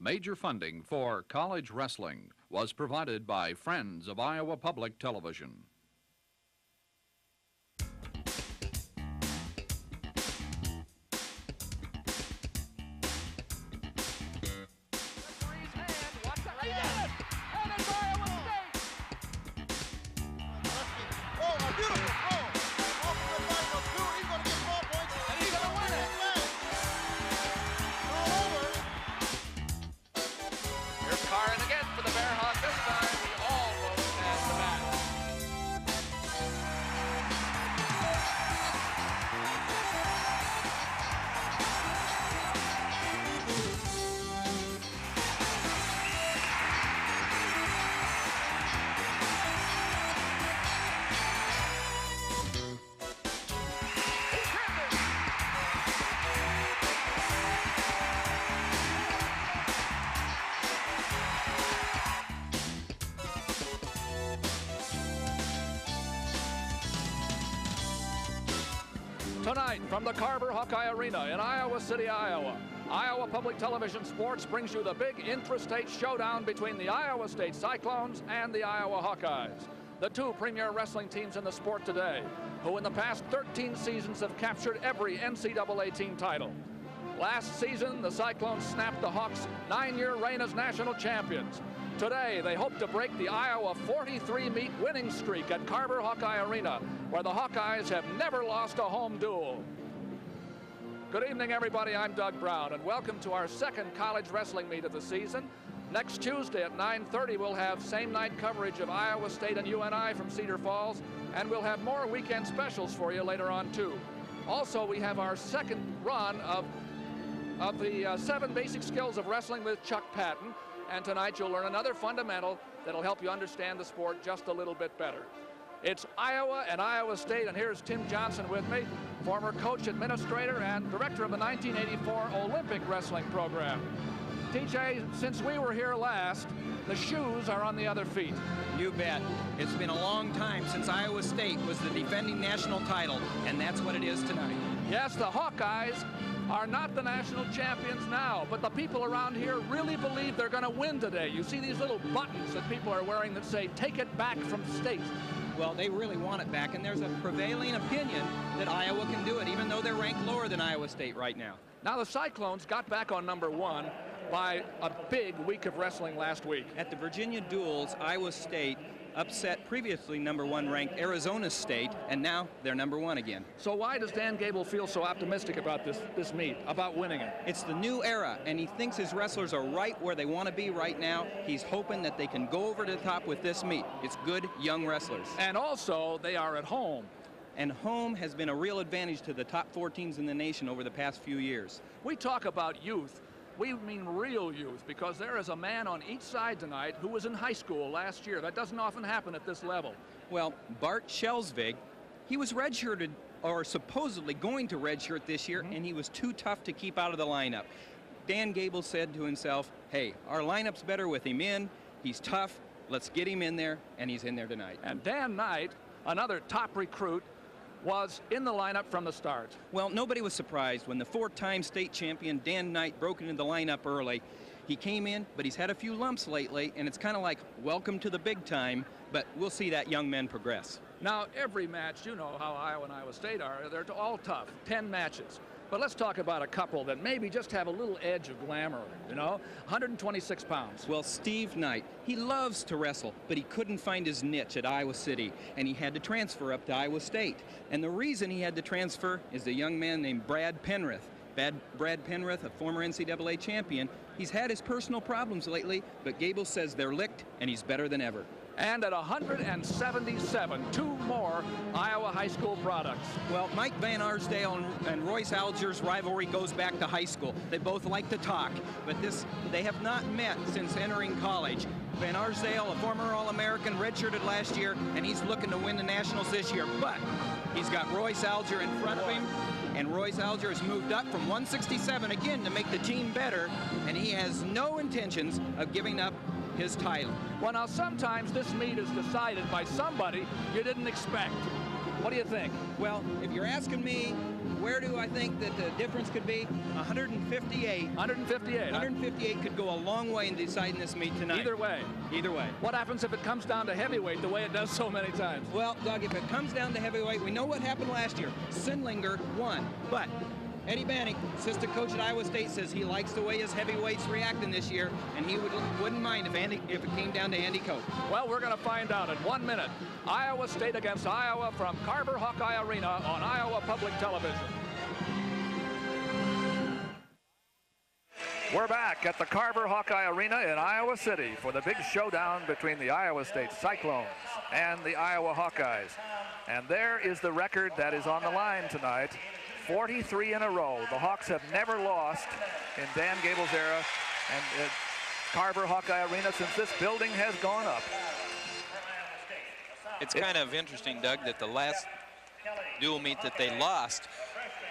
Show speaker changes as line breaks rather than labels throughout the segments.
Major funding for college wrestling was provided by Friends of Iowa Public Television. Tonight, from the Carver Hawkeye Arena in Iowa City, Iowa, Iowa Public Television Sports brings you the big intrastate showdown between the Iowa State Cyclones and the Iowa Hawkeyes, the two premier wrestling teams in the sport today, who in the past 13 seasons have captured every NCAA team title. Last season, the Cyclones snapped the Hawks' 9-year reign as national champions. Today, they hope to break the Iowa 43-meet winning streak at Carver Hawkeye Arena, where the Hawkeyes have never lost a home duel. Good evening, everybody. I'm Doug Brown, and welcome to our second college wrestling meet of the season. Next Tuesday at 9:30, we'll have same-night coverage of Iowa State and UNI from Cedar Falls, and we'll have more weekend specials for you later on, too. Also, we have our second run of the 7 basic skills of wrestling with Chuck Patton. And tonight you'll learn another fundamental that'll help you understand the sport just a little bit better. It's Iowa and Iowa State, and here's Tim Johnson with me, former coach, administrator, and director of the 1984 Olympic wrestling program. TJ, since we were here last, the shoes are on the other feet.
You bet. It's been a long time since Iowa State was the defending national title, and that's what it is tonight.
Yes, the Hawkeyes are not the national champions now, but the people around here really believe they're going to win today. You see these little buttons that people are wearing that say, "Take it back from state."
Well, they really want it back, and there's a prevailing opinion that Iowa can do it, even though they're ranked lower than Iowa State right now.
Now, the Cyclones got back on #1 by a big week of wrestling last week.
At the Virginia Duels, Iowa State upset previously #1 ranked Arizona State, and now they're #1 again.
So why does Dan Gable feel so optimistic about this meet, about winning it?
It's the new era, and he thinks his wrestlers are right where they want to be right now. He's hoping that they can go over to the top with this meet. It's good young wrestlers.
And also, they are at home.
And home has been a real advantage to the top 4 teams in the nation over the past few years.
We talk about youth. We mean real youth, because there is a man on each side tonight who was in high school last year. That doesn't often happen at this level.
Well, Bart Schelsvig, he was redshirted, or supposedly going to redshirt this year, and he was too tough to keep out of the lineup. Dan Gable said to himself, hey, our lineup's better with him in. He's tough. Let's get him in there, and he's in there tonight.
And Dan Knight, another top recruit, was in the lineup from the start.
Well, nobody was surprised when the 4-time state champion Dan Knight broke into the lineup early. He came in, but he's had a few lumps lately, and it's kind of like welcome to the big time, but we'll see that young man progress.
Now, every match, you know how Iowa and Iowa State are, they're all tough, 10 matches. But let's talk about a couple that maybe just have a little edge of glamour, you know? 126 pounds.
Well, Steve Knight, he loves to wrestle, but he couldn't find his niche at Iowa City, and he had to transfer up to Iowa State. And the reason he had to transfer is a young man named Brad Penrith. Brad Penrith, a former NCAA champion, he's had his personal problems lately, but Gable says they're licked, and he's better than ever.
And at 177, 2 more Iowa high school products.
Well, Mike Van Arsdale and Royce Alger's rivalry goes back to high school. They both like to talk, but they have not met since entering college. Van Arsdale, a former All-American, redshirted last year, and he's looking to win the Nationals this year, but he's got Royce Alger in front of him, and Royce Alger has moved up from 167 again to make the team better, and he has no intentions of giving up his title.
Well, now, sometimes this meet is decided by somebody you didn't expect. What do you think?
Well, if you're asking me, where do I think that the difference could be? 158.
158.
158 could go a long way in deciding this meet tonight.
Either way.
Either way.
What happens if it comes down to heavyweight the way it does so many times?
Well, Doug, if it comes down to heavyweight, we know what happened last year. Sindlinger won, but Eddie Bannick, assistant coach at Iowa State, says he likes the way his heavyweights reacting this year, and he wouldn't mind if it came down to Andy Cope.
Well, we're going to find out in 1 minute. Iowa State against Iowa from Carver Hawkeye Arena on Iowa Public Television. We're back at the Carver Hawkeye Arena in Iowa City for the big showdown between the Iowa State Cyclones and the Iowa Hawkeyes. And there is the record that is on the line tonight. 43 in a row. The Hawks have never lost in Dan Gable's era and at Carver Hawkeye Arena since this building has gone up.
It's kind of interesting, Doug, that the last dual meet that they lost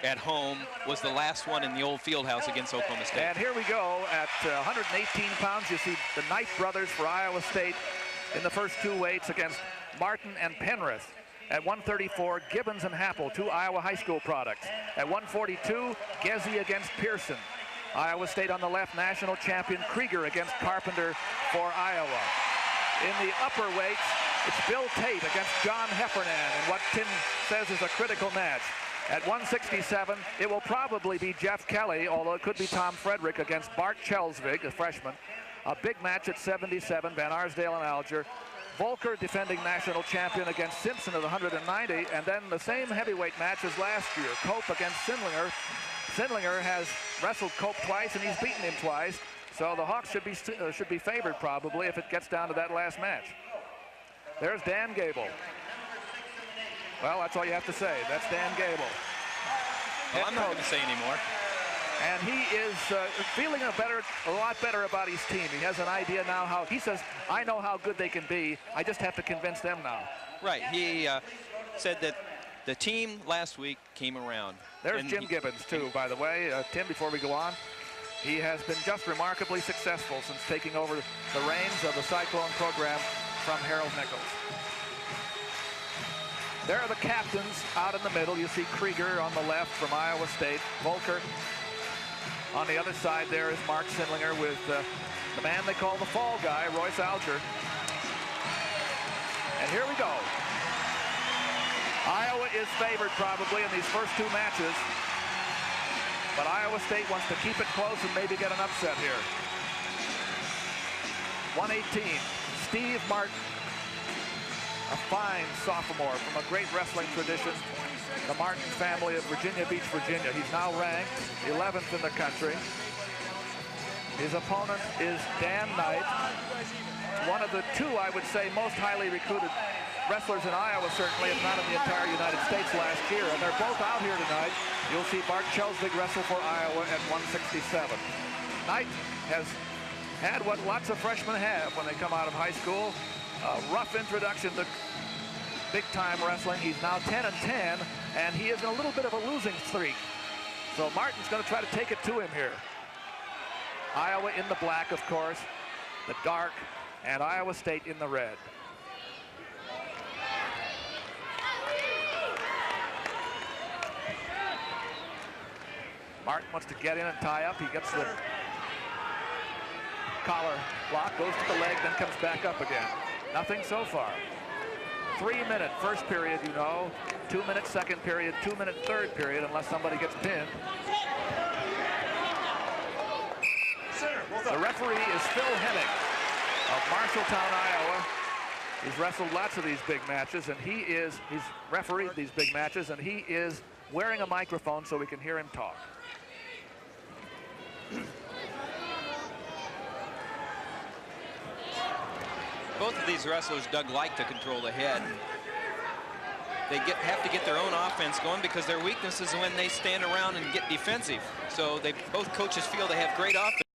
at home was the last one in the old field house against Oklahoma State.
And here we go at 118 pounds. You see the Knight brothers for Iowa State in the first two weights against Martin and Penrith. At 134, Gibbons and Happel, two Iowa high school products. At 142, Gezi against Pearson. Iowa State on the left, national champion Krieger against Carpenter for Iowa. In the upper weights, it's Bill Tate against John Heffernan in what Tim says is a critical match. At 167, it will probably be Jeff Kelly, although it could be Tom Frederick against Bart Chelsvig, a freshman. A big match at 77, Van Arsdale and Alger. Volker defending national champion against Simpson at 190, and then the same heavyweight match as last year, Cope against Sindlinger. Sindlinger has wrestled Cope twice and he's beaten him twice, so the Hawks should be favored probably if it gets down to that last match. There's Dan Gable. Well, that's all you have to say. That's Dan Gable.
Well, I'm not going to say anymore.
And he is feeling a lot better about his team. He has an idea now how, he says, I know how good they can be. I just have to convince them now.
Right. He said that the team last week came around.
There's Jim Gibbons, too, by the way. Tim, before we go on, he has been just remarkably successful since taking over the reins of the Cyclone program from Harold Nichols. There are the captains out in the middle. You see Krieger on the left from Iowa State, Volker. On the other side there is Mark Sindlinger with the man they call the fall guy, Royce Alger. And here we go. Iowa is favored probably in these first two matches, but Iowa State wants to keep it close and maybe get an upset here. 118, Steve Martin, a fine sophomore from a great wrestling tradition. The Martin family of Virginia Beach, Virginia. He's now ranked 11th in the country. His opponent is Dan Knight, one of the two, I would say, most highly recruited wrestlers in Iowa, certainly, if not in the entire United States last year. And they're both out here tonight. You'll see Bart Chelsvig wrestle for Iowa at 167. Knight has had what lots of freshmen have when they come out of high school. A rough introduction to big-time wrestling. He's now 10-10, and he is in a little bit of a losing streak. So Martin's going to try to take it to him here. Iowa in the black, of course, the dark, and Iowa State in the red. Martin wants to get in and tie up. He gets the collar lock, goes to the leg, then comes back up again. Nothing so far. 3-minute first period, you know. 2-minute second period, 2-minute third period, unless somebody gets pinned. The referee is Phil Hennig of Marshalltown, Iowa. He's wrestled lots of these big matches, and he's refereed these big matches, and he is wearing a microphone so we can hear him talk.
Both of these wrestlers, Doug, like to control the head. They have to get their own offense going because their weakness is when they stand around and get defensive. So both coaches feel they have great offense.